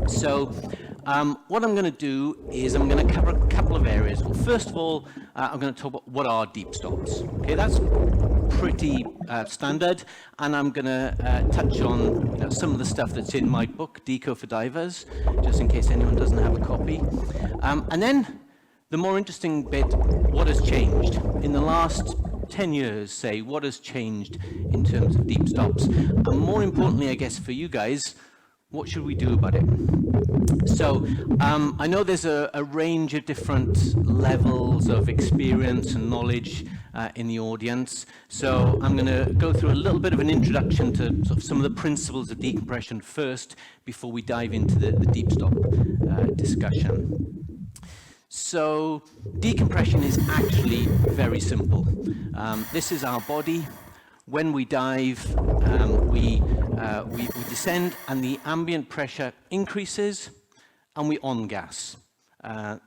So what I'm going to do is I'm going to cover a couple of areas. Well, first of all, I'm going to talk about what are deep stops. Okay, that's pretty standard, and I'm going to touch on some of the stuff that's in my book, Deco for Divers, just in case anyone doesn't have a copy. And then the more interesting bit, what has changed in the last 10 years, say, what has changed in terms of deep stops? And more importantly, I guess, for you guys, what should we do about it? So I know there's a range of different levels of experience and knowledge in the audience. So I'm going to go through a little bit of an introduction to sort of some of the principles of decompression first before we dive into the deep stop discussion. So decompression is actually very simple. This is our body. When we dive, we descend and the ambient pressure increases and we on-gas.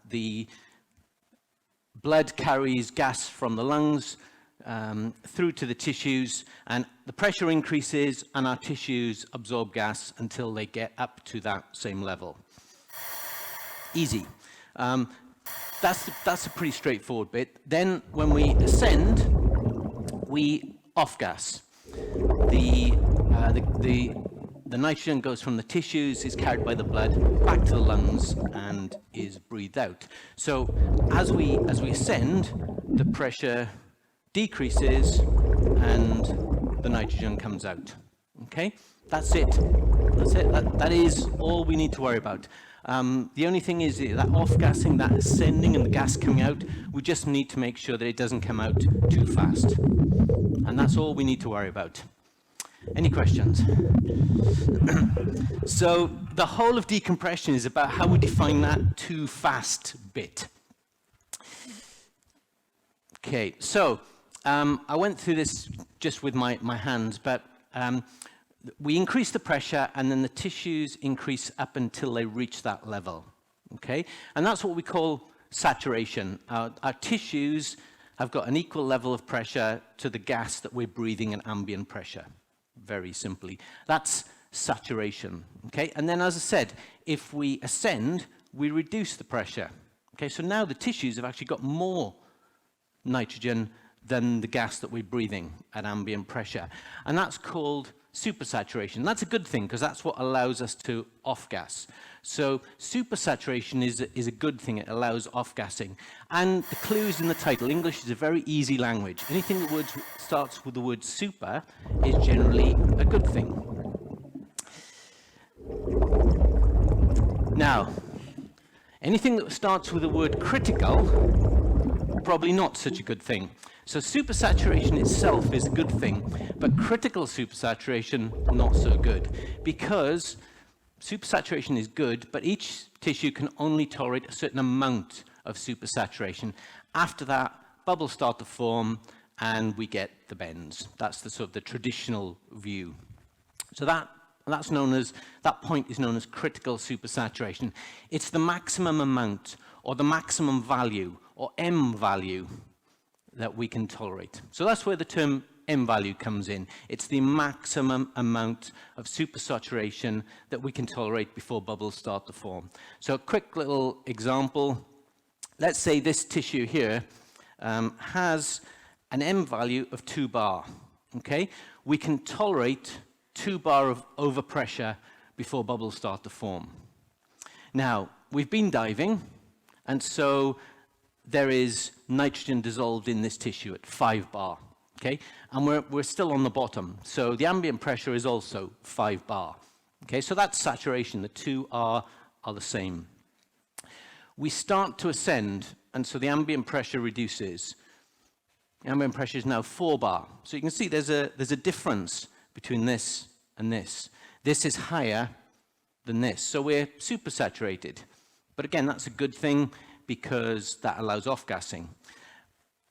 The blood carries gas from the lungs through to the tissues, and the pressure increases and our tissues absorb gas until they get up to that same level. Easy. That's a pretty straightforward bit. Then when we ascend, we off-gas. The nitrogen goes from the tissues, is carried by the blood back to the lungs, and is breathed out. So as we ascend, the pressure decreases and the nitrogen comes out. Okay, that's it. That's it. That is all we need to worry about. The only thing is that off-gassing, that ascending and the gas coming out, we just need to make sure that it doesn't come out too fast. And that's all we need to worry about. Any questions? So the whole of decompression is about how we define that too fast bit. Okay, so I went through this just with my hands, but we increase the pressure and then the tissues increase up until they reach that level. Okay, and that's what we call saturation. Our tissues have got an equal level of pressure to the gas that we're breathing at ambient pressure. Very simply, that's saturation. Okay, and then as I said, if we ascend, we reduce the pressure. Okay, so now the tissues have actually got more nitrogen than the gas that we're breathing at ambient pressure, and that's called supersaturation. That's a good thing because that's what allows us to off-gas. So supersaturation is a good thing. It allows off-gassing. And the clues in the title. English is a very easy language. Anything that starts with the word super is generally a good thing. Now, anything that starts with the word critical, probably not such a good thing. So supersaturation itself is a good thing, but critical supersaturation, not so good. Because supersaturation is good, but each tissue can only tolerate a certain amount of supersaturation. After that, bubbles start to form, and we get the bends. That's the sort of the traditional view. So that point is known as critical supersaturation. It's the maximum amount, or the maximum value, or M value, that we can tolerate. So that's where the term M value comes in. It's the maximum amount of supersaturation that we can tolerate before bubbles start to form. So a quick little example. Let's say this tissue here has an M value of 2 bar. Okay, we can tolerate 2 bar of overpressure before bubbles start to form. Now, we've been diving, and so there is nitrogen dissolved in this tissue at 5 bar, okay? And we're still on the bottom, so the ambient pressure is also 5 bar, okay? So that's saturation, the two are the same. We start to ascend, and so the ambient pressure reduces. The ambient pressure is now 4 bar. So you can see there's a difference between this and this. This is higher than this, so we're supersaturated. But again, that's a good thing, because that allows off-gassing.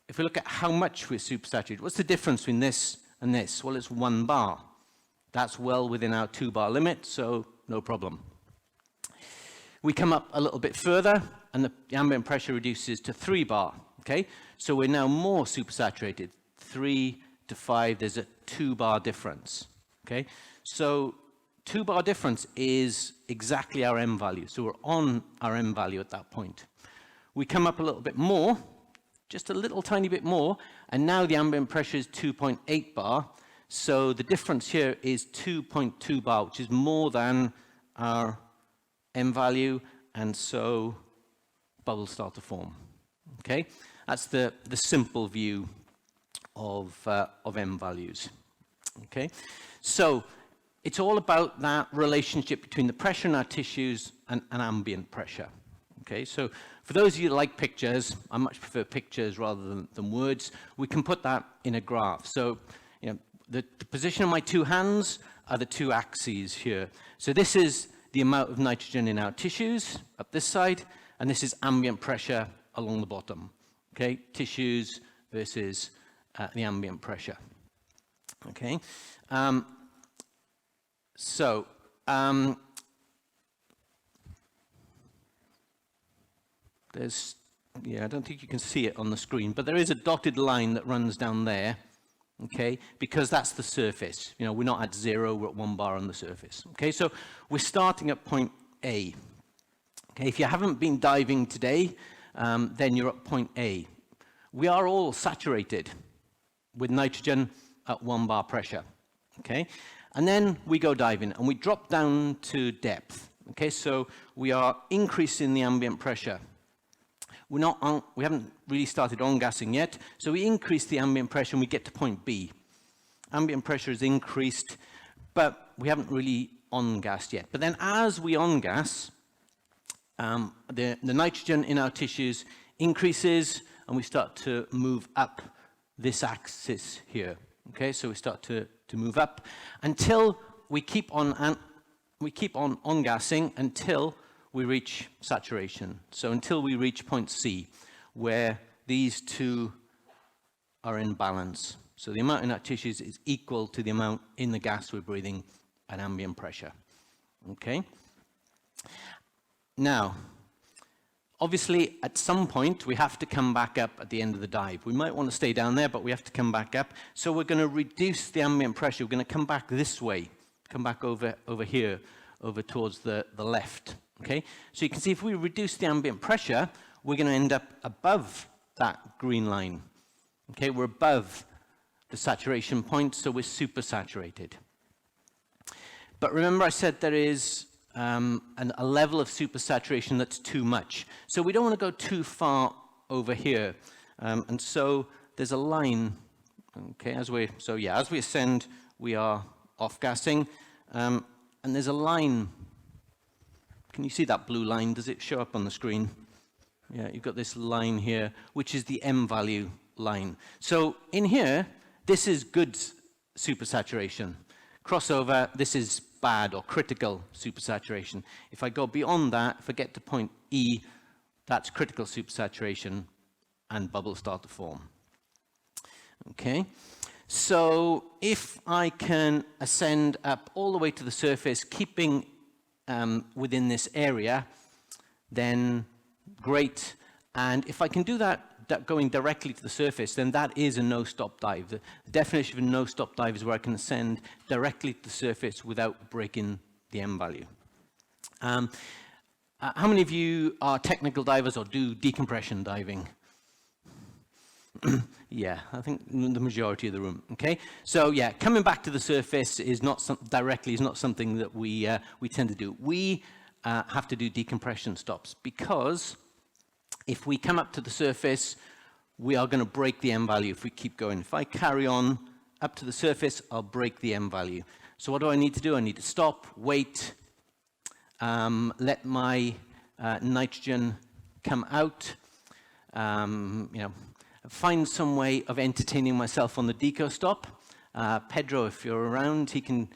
If we look at how much we're supersaturated, what's the difference between this and this? Well, it's 1 bar. That's well within our 2 bar limit, so no problem. We come up a little bit further, and the ambient pressure reduces to 3 bar, okay? So we're now more supersaturated. 3 to 5, there's a 2 bar difference, okay? So 2-bar difference is exactly our M value. So we're on our M value at that point. We come up a little bit more, just a little tiny bit more, and now the ambient pressure is 2.8 bar. So the difference here is 2.2 bar, which is more than our M value, and so bubbles start to form. Okay, that's the simple view of M values. Okay, so it's all about that relationship between the pressure in our tissues and ambient pressure. Okay, so for those of you that like pictures, I much prefer pictures rather than words. We can put that in a graph. So, you know, the position of my two hands are the two axes here. So this is the amount of nitrogen in our tissues up this side, and this is ambient pressure along the bottom. Okay, tissues versus the ambient pressure. Okay, there's, yeah, I don't think you can see it on the screen, but there is a dotted line that runs down there, okay, because that's the surface. You know, we're not at 0, we're at 1 bar on the surface. Okay, so we're starting at point A. Okay, if you haven't been diving today, then you're at point A. We are all saturated with nitrogen at 1 bar pressure. Okay, and then we go diving and we drop down to depth. Okay, so we are increasing the ambient pressure. We haven't really started on-gassing yet, so we increase the ambient pressure and we get to point B. Ambient pressure is increased, but we haven't really on-gassed yet. But then as we on-gas, the nitrogen in our tissues increases and we start to move up this axis here. Okay, so we start to move up until we keep on on-gassing until we reach saturation. So until we reach point C, where these two are in balance. So the amount in our tissues is equal to the amount in the gas we're breathing at ambient pressure. Okay? Now, obviously, at some point, we have to come back up at the end of the dive. We might want to stay down there, but we have to come back up. So we're going to reduce the ambient pressure. We're going to come back this way, come back over here, over towards the left. Okay, so you can see if we reduce the ambient pressure, we're going to end up above that green line. Okay, we're above the saturation point, so we're supersaturated. But remember I said there is a level of supersaturation that's too much. So we don't want to go too far over here. And so there's a line, okay, as we ascend, we are off-gassing. And there's a line. Can you see that blue line? Does it show up on the screen? Yeah, you've got this line here, which is the M value line. So in here, this is good supersaturation. Crossover, this is bad or critical supersaturation. If I go beyond that, if I get to point E, that's critical supersaturation and bubbles start to form. Okay, so if I can ascend up all the way to the surface, keeping within this area, then great. And if I can do that going directly to the surface, then that is a no-stop dive. The definition of a no-stop dive is where I can ascend directly to the surface without breaking the M value. How many of you are technical divers or do decompression diving? Yeah, I think the majority of the room. Okay, so yeah, coming back to the surface is not something that we tend to do. We have to do decompression stops because if we come up to the surface, we are going to break the M value if we keep going. If I carry on up to the surface, I'll break the M value. So what do I need to do? I need to stop, wait, let my nitrogen come out, find some way of entertaining myself on the deco stop. Pedro, if you're around, he can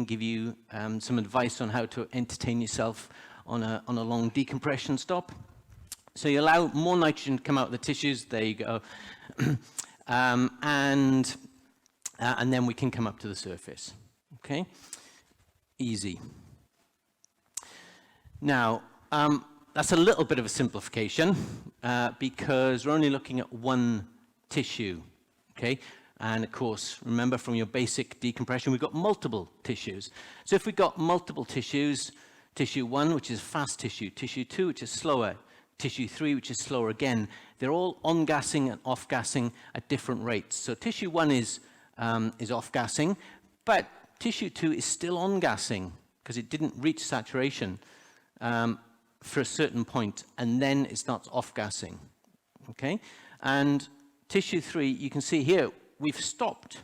give you some advice on how to entertain yourself on a long decompression stop. So you allow more nitrogen to come out of the tissues. There you go, and then we can come up to the surface. Okay, easy. Now. That's a little bit of a simplification because we're only looking at one tissue, okay? And of course, remember from your basic decompression, we've got multiple tissues. So if we've got multiple tissues, tissue 1, which is fast tissue, tissue 2, which is slower, tissue 3, which is slower again, they're all on-gassing and off-gassing at different rates. So tissue 1 is off-gassing, but tissue 2 is still on-gassing because it didn't reach saturation for a certain point, and then it starts off-gassing. Okay? And tissue 3, you can see here, we've stopped.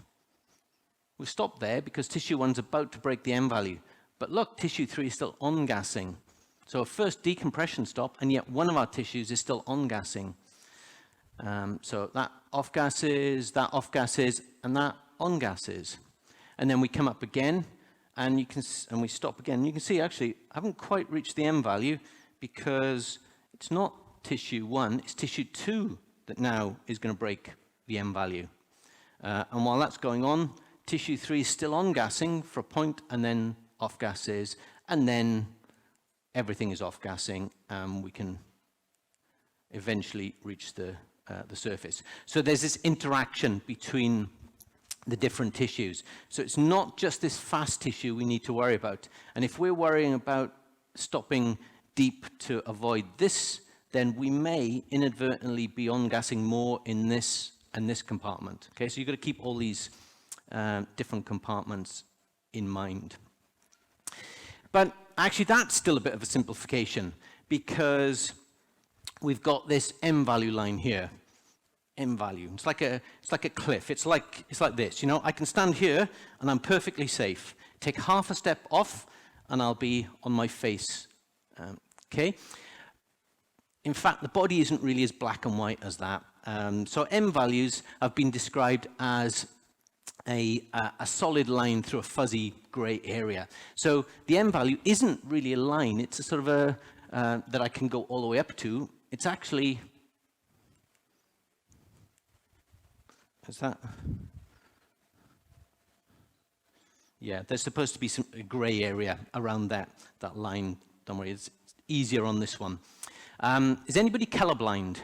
We've stopped there because tissue 1's about to break the M-value. But look, tissue 3 is still on-gassing. So first decompression stop, and yet one of our tissues is still on-gassing. So that off-gasses, and that on-gasses. And then we come up again, and we stop again. You can see, actually, I haven't quite reached the M-value because it's not tissue 1, it's tissue 2 that now is going to break the M-value. And while that's going on, tissue 3 is still on-gassing for a point, and then off-gasses, and then everything is off-gassing, and we can eventually reach the surface. So there's this interaction between the different tissues. So it's not just this fast tissue we need to worry about. And if we're worrying about stopping deep to avoid this, then we may inadvertently be on-gassing more in this and this compartment. Okay, so you've got to keep all these different compartments in mind. But actually, that's still a bit of a simplification because we've got this M-value line here. M-value. It's like a cliff. It's like this. You know, I can stand here and I'm perfectly safe. Take half a step off and I'll be on my face. Okay. In fact, the body isn't really as black and white as that. So M-values have been described as a solid line through a fuzzy gray area. So the M-value isn't really a line. It's a sort of a that I can go all the way up to. It's actually, is that? Yeah, there's supposed to be some gray area around that line. Don't worry, it's easier on this one. Is anybody colorblind?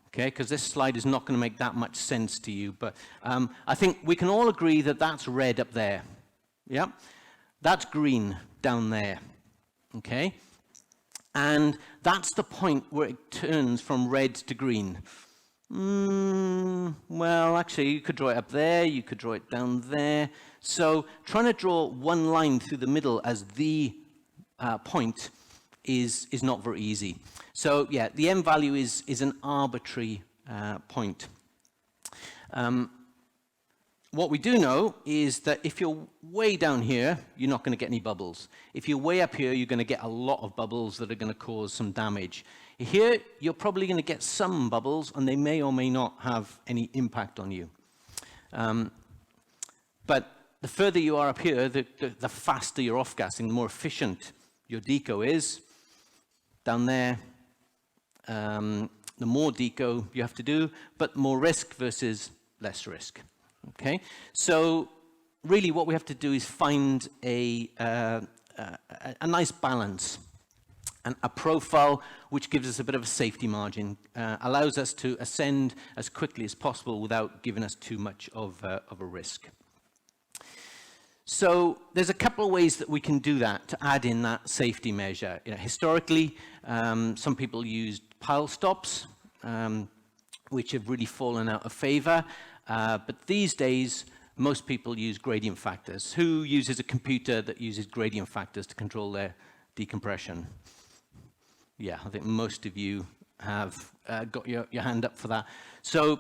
Okay, because this slide is not going to make that much sense to you, but I think we can all agree that that's red up there. Yeah, that's green down there. Okay, and that's the point where it turns from red to green. Well, actually, you could draw it up there, you could draw it down there. So trying to draw one line through the middle as the point is not very easy. So yeah, the M-value is an arbitrary point. What we do know is that if you're way down here, you're not going to get any bubbles. If you're way up here, you're going to get a lot of bubbles that are going to cause some damage. Here, you're probably going to get some bubbles, and they may or may not have any impact on you. But the further you are up here, the faster you're off-gassing, the more efficient your deco is. Down there, the more deco you have to do, but more risk versus less risk. Okay, so really what we have to do is find a nice balance, and a profile which gives us a bit of a safety margin, allows us to ascend as quickly as possible without giving us too much of a risk. So there's a couple of ways that we can do that to add in that safety measure. You know, historically, some people used Powell stops, which have really fallen out of favor. But these days, most people use gradient factors. Who uses a computer that uses gradient factors to control their decompression? Yeah, I think most of you have got your hand up for that. So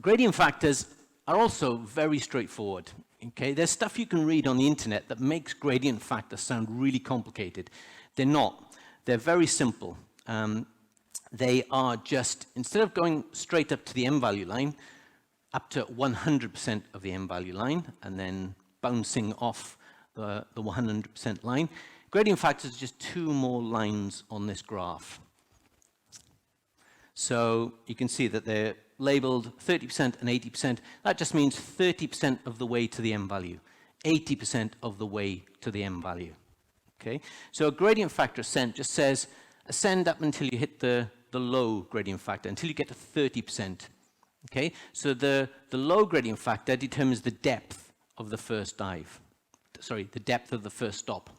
gradient factors are also very straightforward. Okay, there's stuff you can read on the internet that makes gradient factors sound really complicated. They're not. They're very simple. They are just, instead of going straight up to the M-value line, up to 100% of the M-value line, and then bouncing off the 100% line, gradient factors are just two more lines on this graph. So you can see that they're labeled 30% and 80%. That just means 30% of the way to the M-value, 80% of the way to the M-value. Okay? So a gradient factor ascent just says ascend up until you hit the low gradient factor, until you get to 30%. Okay, so the low gradient factor determines the depth of the first dive. Sorry, the depth of the first stop.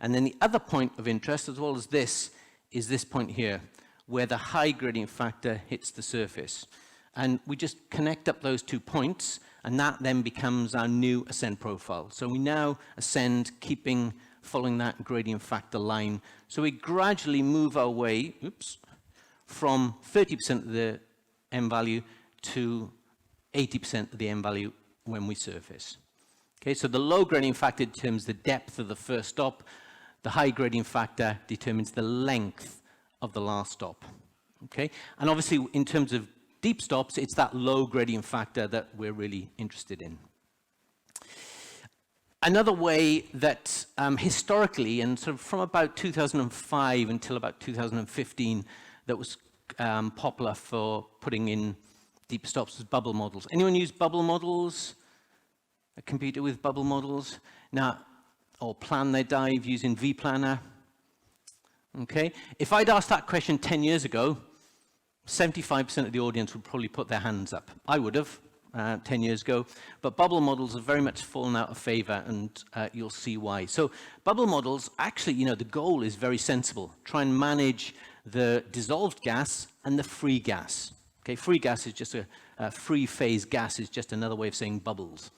And then the other point of interest, as well as this, is this point here, where the high gradient factor hits the surface. And we just connect up those 2 points, and that then becomes our new ascent profile. So we now ascend, following that gradient factor line. So we gradually move our way, from 30% of the M value to 80% of the M value when we surface. Okay, so the low gradient factor determines the depth of the first stop. The high gradient factor determines the length of the last stop. Okay, and obviously in terms of deep stops, it's that low gradient factor that we're really interested in. Another way that historically, and sort of from about 2005 until about 2015, that was popular for putting in deep stops was bubble models. Anyone use bubble models? A computer with bubble models? Now, or plan their dive using vPlanner? Okay, if I'd asked that question 10 years ago, 75% of the audience would probably put their hands up. I would have 10 years ago, but bubble models have very much fallen out of favor, and you'll see why. So bubble models, actually, you know, the goal is very sensible. Try and manage the dissolved gas and the free gas. Okay, free gas is just a free phase gas is just another way of saying bubbles.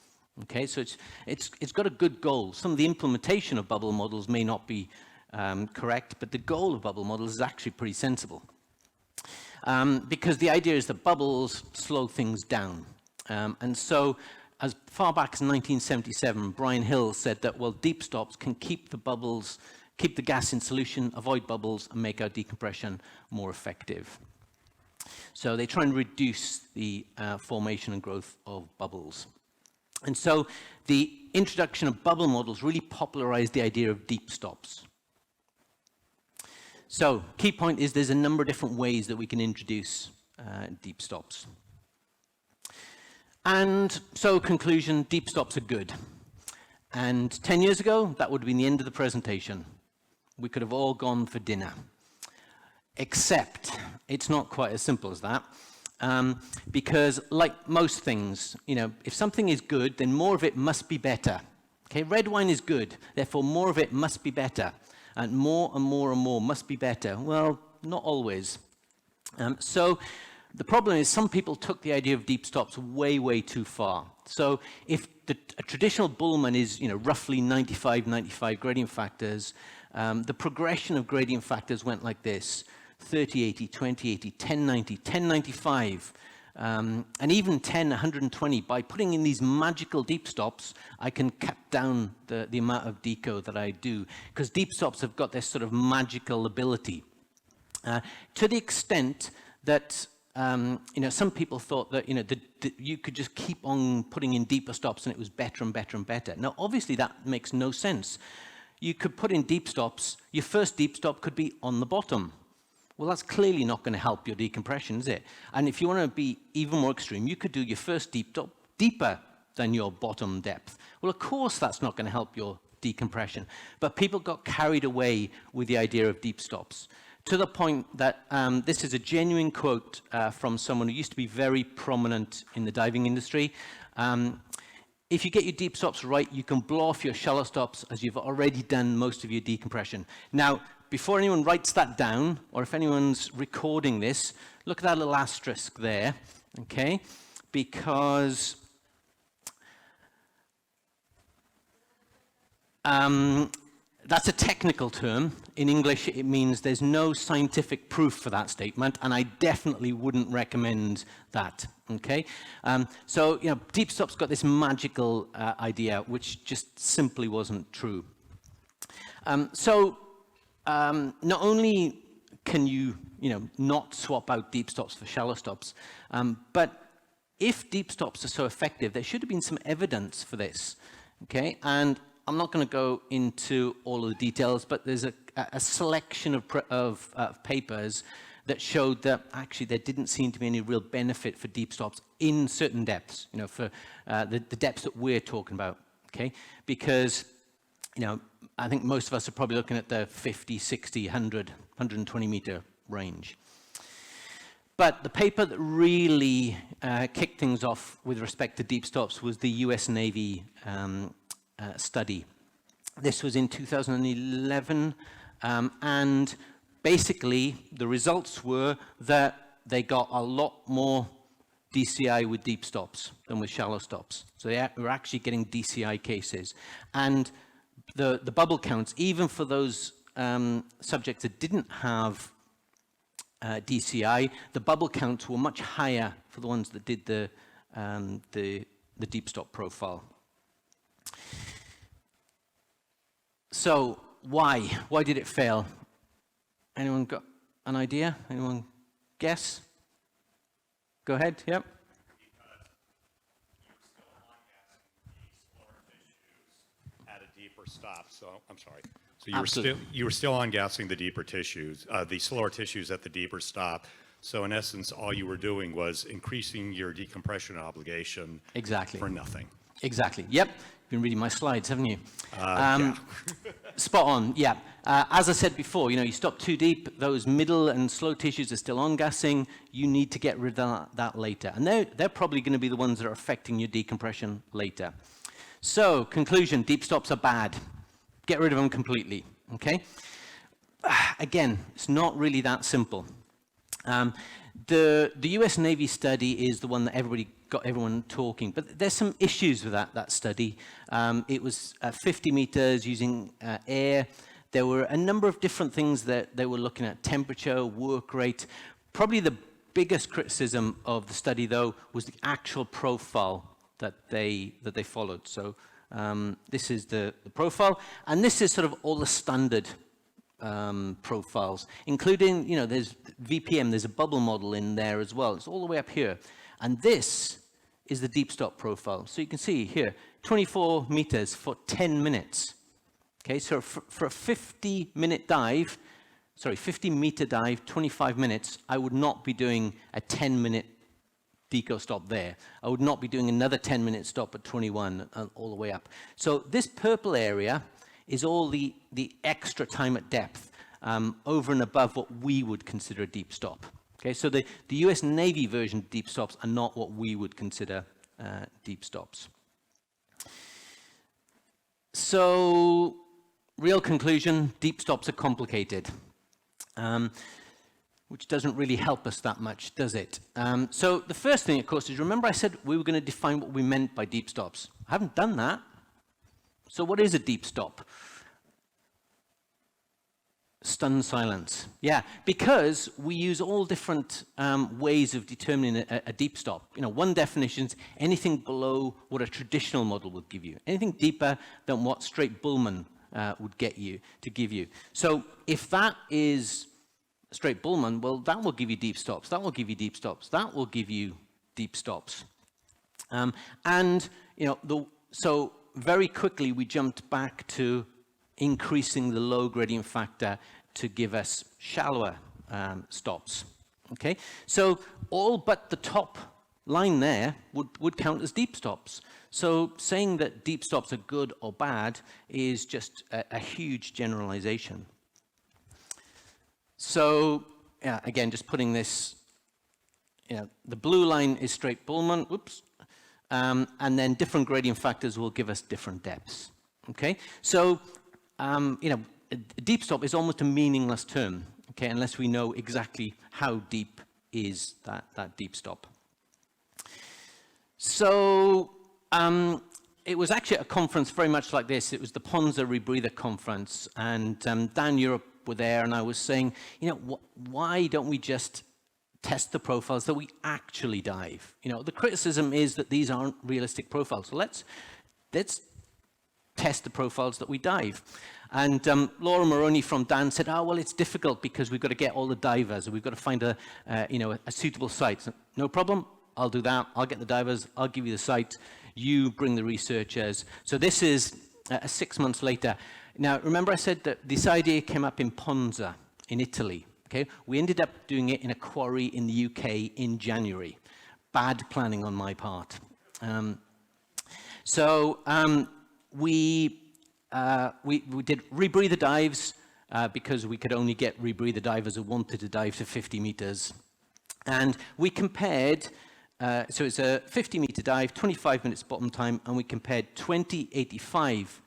Okay, so it's got a good goal. Some of the implementation of bubble models may not be correct, but the goal of bubble models is actually pretty sensible. Because the idea is that bubbles slow things down. And so as far back as 1977, Brian Hill said that, well, deep stops can keep the gas in solution, avoid bubbles, and make our decompression more effective. So they try and reduce the formation and growth of bubbles. And so the introduction of bubble models really popularized the idea of deep stops. So key point is there's a number of different ways that we can introduce deep stops. And so conclusion, deep stops are good. And 10 years ago, that would have been the end of the presentation. We could have all gone for dinner. Except it's not quite as simple as that. Because like most things, you know, if something is good, then more of it must be better. Okay, red wine is good, therefore more of it must be better. And more and more and more must be better. Well, not always. So the problem is some people took the idea of deep stops way, way too far. So if a traditional Bullman is, you know, roughly 95 gradient factors, the progression of gradient factors went like this: 3080, 2080, 1090, 1095, and even 120. By putting in these magical deep stops, I can cut down the amount of deco that I do, because deep stops have got this sort of magical ability. To the extent that you know, some people thought that, you know, you could just keep on putting in deeper stops and it was better and better and better. Now, obviously, that makes no sense. You could put in deep stops. Your first deep stop could be on the bottom. Well, that's clearly not going to help your decompression, is it? And if you want to be even more extreme, you could do your first deep stop deeper than your bottom depth. Well, of course, that's not going to help your decompression. But people got carried away with the idea of deep stops, to the point that this is a genuine quote from someone who used to be very prominent in the diving industry. If you get your deep stops right, you can blow off your shallow stops as you've already done most of your decompression. Now, before anyone writes that down, or if anyone's recording this, look at that little asterisk there, okay? Because that's a technical term. In English, it means there's no scientific proof for that statement, and I definitely wouldn't recommend that, okay? So, you know, deep stops got this magical idea, which just simply wasn't true. Not only can you know, not swap out deep stops for shallow stops, but if deep stops are so effective, there should have been some evidence for this, okay? And I'm not going to go into all of the details, but there's a selection of papers that showed that actually there didn't seem to be any real benefit for deep stops in certain depths, you know, for the depths that we're talking about, okay? Because, you know, I think most of us are probably looking at the 50, 60, 100, 120 meter range. But the paper that really kicked things off with respect to deep stops was the US Navy study. This was in 2011, and basically the results were that they got a lot more DCI with deep stops than with shallow stops. So they were actually getting DCI cases. And the bubble counts, even for those subjects that didn't have DCI, the bubble counts were much higher for the ones that did the deep stop profile. So why? Why did it fail? Anyone got an idea? Anyone guess? Go ahead, yep. Because you were still on-gassing the slower tissues at a deeper stop. So, I'm sorry. So you were still on-gassing the deeper tissues, the slower tissues at the deeper stop. So in essence, all you were doing was increasing your decompression obligation for nothing. Exactly. Yep. You've been reading my slides, haven't you? Yeah. Spot on. Yeah. As I said before, you stop too deep. Those middle and slow tissues are still on gassing. You need to get rid of that later, and they're probably going to be the ones that are affecting your decompression later. So, conclusion: deep stops are bad. Get rid of them completely. Okay. Again, it's not really that simple. The US Navy study is the one that got everyone talking, but there's some issues with that study. It was 50 meters using air. There were a number of different things that they were looking at: temperature, work rate. Probably the biggest criticism of the study, though, was the actual profile that they followed. So this is the profile, and this is sort of all the standard profiles, including, there's VPM, there's a bubble model in there as well. It's all the way up here. And this is the deep stop profile. So you can see here, 24 meters for 10 minutes. Okay, so for a 50-meter dive, 25 minutes, I would not be doing a 10-minute deco stop there. I would not be doing another 10-minute stop at 21 all the way up. So this purple area is all the extra time at depth over and above what we would consider a deep stop. Okay, so the US Navy version of deep stops are not what we would consider deep stops. So, real conclusion, deep stops are complicated, which doesn't really help us that much, does it? So the first thing, of course, is remember I said we were going to define what we meant by deep stops. I haven't done that. So what is a deep stop? Stunned silence. Yeah, because we use all different ways of determining a deep stop. One definition is anything below what a traditional model would give you. Anything deeper than what straight Bullman would give you. So if that is straight Bullman, well, that will give you deep stops. That will give you deep stops. That will give you deep stops. So very quickly we jumped back to increasing the low gradient factor to give us shallower stops. Okay, so all but the top line there would count as deep stops. So saying that deep stops are good or bad is just a huge generalization. So again, just putting this, the blue line is straight Bullman. Whoops. And then different gradient factors will give us different depths. Okay, so a deep stop is almost a meaningless term. Okay, unless we know exactly how deep is that deep stop. So it was actually a conference very much like this. It was the Ponza Rebreather conference, and Dan Europe were there, and I was saying, why don't we just test the profiles that we actually dive? The criticism is that these aren't realistic profiles. So let's test the profiles that we dive. And Laura Moroney from Dan said, well, it's difficult because we've got to get all the divers, and we've got to find a suitable site. So, no problem, I'll do that. I'll get the divers, I'll give you the site, you bring the researchers. So this is 6 months later. Now, remember I said that this idea came up in Ponza in Italy. Okay, we ended up doing it in a quarry in the UK in January. Bad planning on my part. We did rebreather dives because we could only get rebreather divers who wanted to dive to 50 meters. And we compared, so it's a 50-meter dive, 25 minutes bottom time, and we compared 2085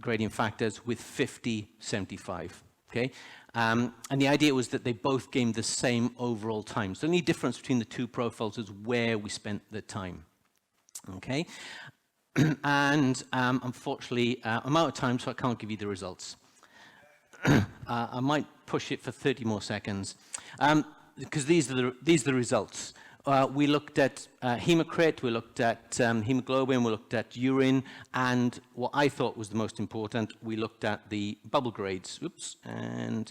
gradient factors with 5075, okay? And the idea was that they both gained the same overall time. So the only difference between the two profiles is where we spent the time, okay? And unfortunately, I'm out of time, so I can't give you the results. I might push it for 30 more seconds, because these are the results. We looked at hematocrit, we looked at hemoglobin, we looked at urine, and what I thought was the most important, we looked at the bubble grades. Oops, and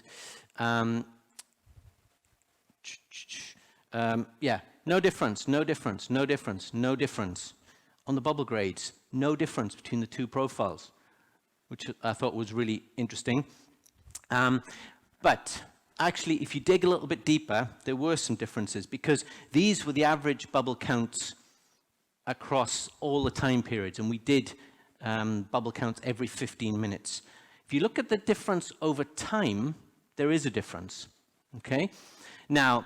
yeah, no difference, no difference, no difference, no difference. On the bubble grades, no difference between the two profiles, which I thought was really interesting. But actually, if you dig a little bit deeper, there were some differences, because these were the average bubble counts across all the time periods, and we did bubble counts every 15 minutes. If you look at the difference over time, there is a difference, okay? Now,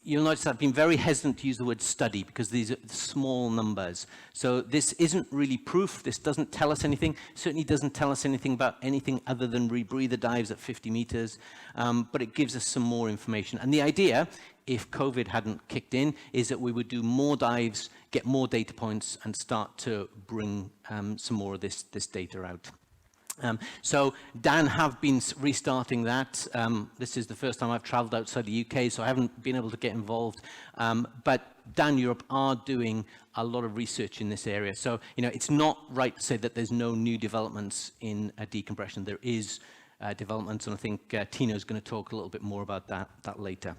you'll notice I've been very hesitant to use the word study, because these are small numbers. So this isn't really proof. This doesn't tell us anything. Certainly doesn't tell us anything about anything other than rebreather dives at 50 meters. But it gives us some more information. And the idea, if COVID hadn't kicked in, is that we would do more dives, get more data points, and start to bring some more of this data out. So Dan have been restarting that. This is the first time I've traveled outside the UK, so I haven't been able to get involved. But Dan Europe are doing a lot of research in this area. So, you know, it's not right to say that there's no new developments in decompression. There is developments, and I think Tino's going to talk a little bit more about that later.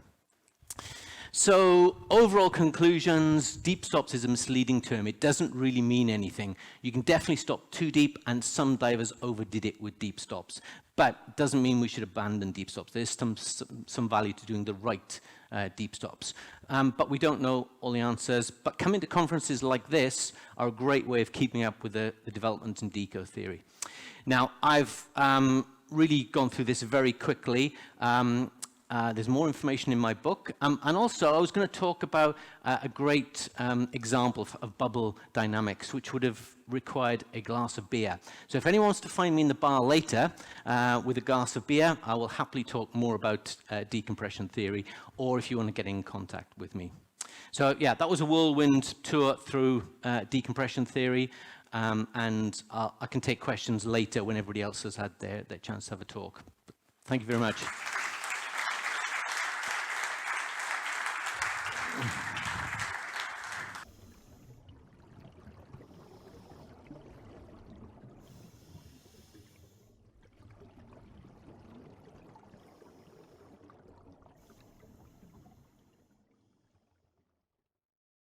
So overall conclusions, deep stops is a misleading term. It doesn't really mean anything. You can definitely stop too deep, and some divers overdid it with deep stops. But doesn't mean we should abandon deep stops. There's some value to doing the right deep stops. But we don't know all the answers. But coming to conferences like this are a great way of keeping up with the developments in deco theory. Now, I've really gone through this very quickly. There's more information in my book. And also, I was going to talk about a great example of bubble dynamics, which would have required a glass of beer. So if anyone wants to find me in the bar later with a glass of beer, I will happily talk more about decompression theory, or if you want to get in contact with me. So yeah, that was a whirlwind tour through decompression theory. And I can take questions later when everybody else has had their chance to have a talk. But thank you very much.